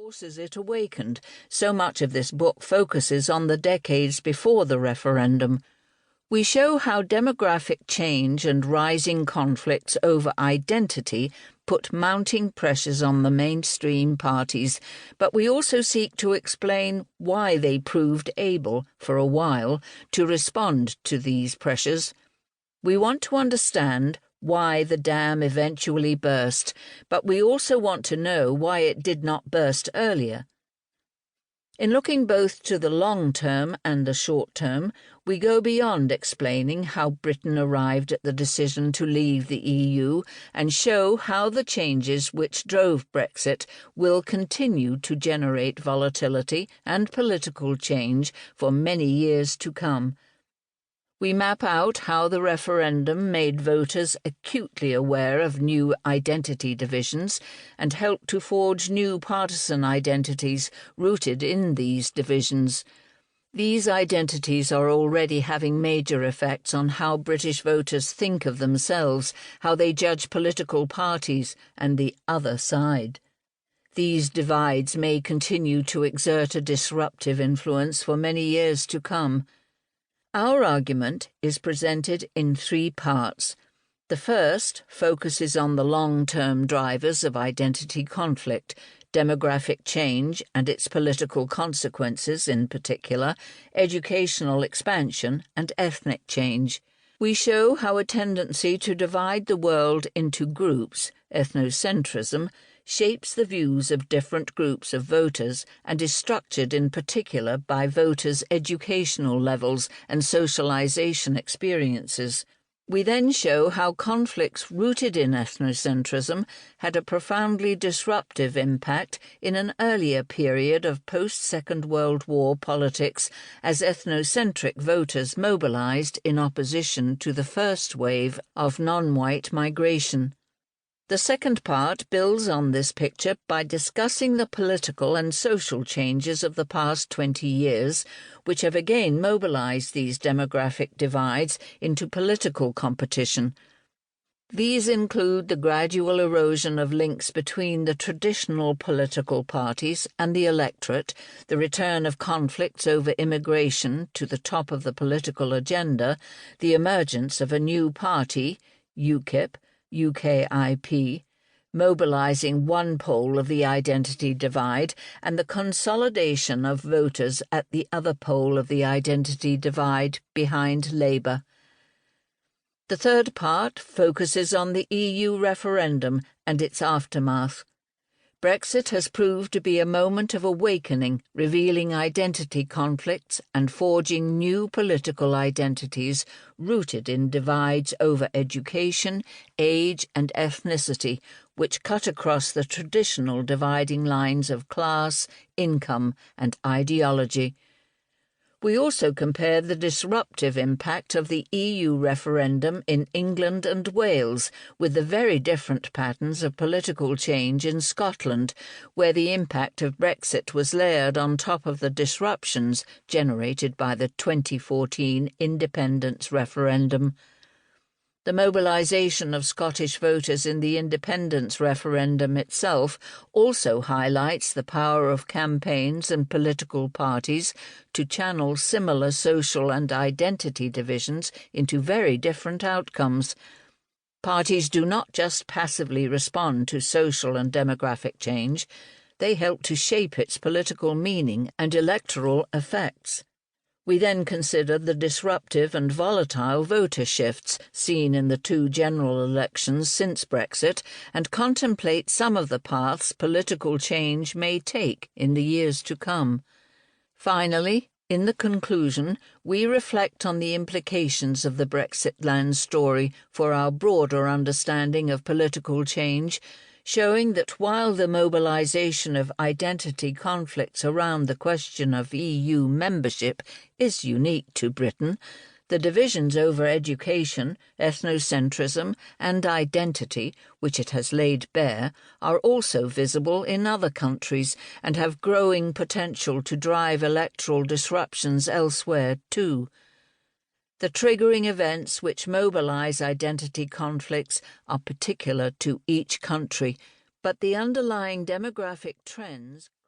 forces it awakened. So much of this book focuses on the decades before the referendum. We show how demographic change and rising conflicts over identity put mounting pressures on the mainstream parties, but we also seek to explain why they proved able, for a while, to respond to these pressures. We want to understand why the dam eventually burst, but we also want to know why it did not burst earlier. In looking both to the long term and the short term, we go beyond explaining how Britain arrived at the decision to leave the EU and show how the changes which drove Brexit will continue to generate volatility and political change for many years to come. We map out how the referendum made voters acutely aware of new identity divisions and helped to forge new partisan identities rooted in these divisions. These identities are already having major effects on how British voters think of themselves, how they judge political parties and the other side. These divides may continue to exert a disruptive influence for many years to come. Our argument is presented in 3 parts. The first focuses on the long-term drivers of identity conflict, demographic change and its political consequences, in particular, educational expansion and ethnic change. We show how a tendency to divide the world into groups, ethnocentrism, shapes the views of different groups of voters and is structured in particular by voters' educational levels and socialization experiences. We then show how conflicts rooted in ethnocentrism had a profoundly disruptive impact in an earlier period of post-Second World War politics as ethnocentric voters mobilized in opposition to the first wave of non-white migration. The second part builds on this picture by discussing the political and social changes of the past 20 years, which have again mobilized these demographic divides into political competition. These include the gradual erosion of links between the traditional political parties and the electorate, the return of conflicts over immigration to the top of the political agenda, the emergence of a new party, UKIP, UKIP, mobilizing one pole of the identity divide, and the consolidation of voters at the other pole of the identity divide behind Labour. The third part focuses on the EU referendum and its aftermath. Brexit has proved to be a moment of awakening, revealing identity conflicts and forging new political identities rooted in divides over education, age and ethnicity, which cut across the traditional dividing lines of class, income and ideology. We also compare the disruptive impact of the EU referendum in England and Wales with the very different patterns of political change in Scotland, where the impact of Brexit was layered on top of the disruptions generated by the 2014 independence referendum. The mobilisation of Scottish voters in the independence referendum itself also highlights the power of campaigns and political parties to channel similar social and identity divisions into very different outcomes. Parties do not just passively respond to social and demographic change, they help to shape its political meaning and electoral effects. We then consider the disruptive and volatile voter shifts seen in the 2 general elections since Brexit and contemplate some of the paths political change may take in the years to come. Finally, in the conclusion, we reflect on the implications of the Brexitland story for our broader understanding of political change, showing that while the mobilization of identity conflicts around the question of EU membership is unique to Britain, the divisions over education, ethnocentrism and identity, which it has laid bare, are also visible in other countries and have growing potential to drive electoral disruptions elsewhere too. The triggering events which mobilize identity conflicts are particular to each country, but the underlying demographic trends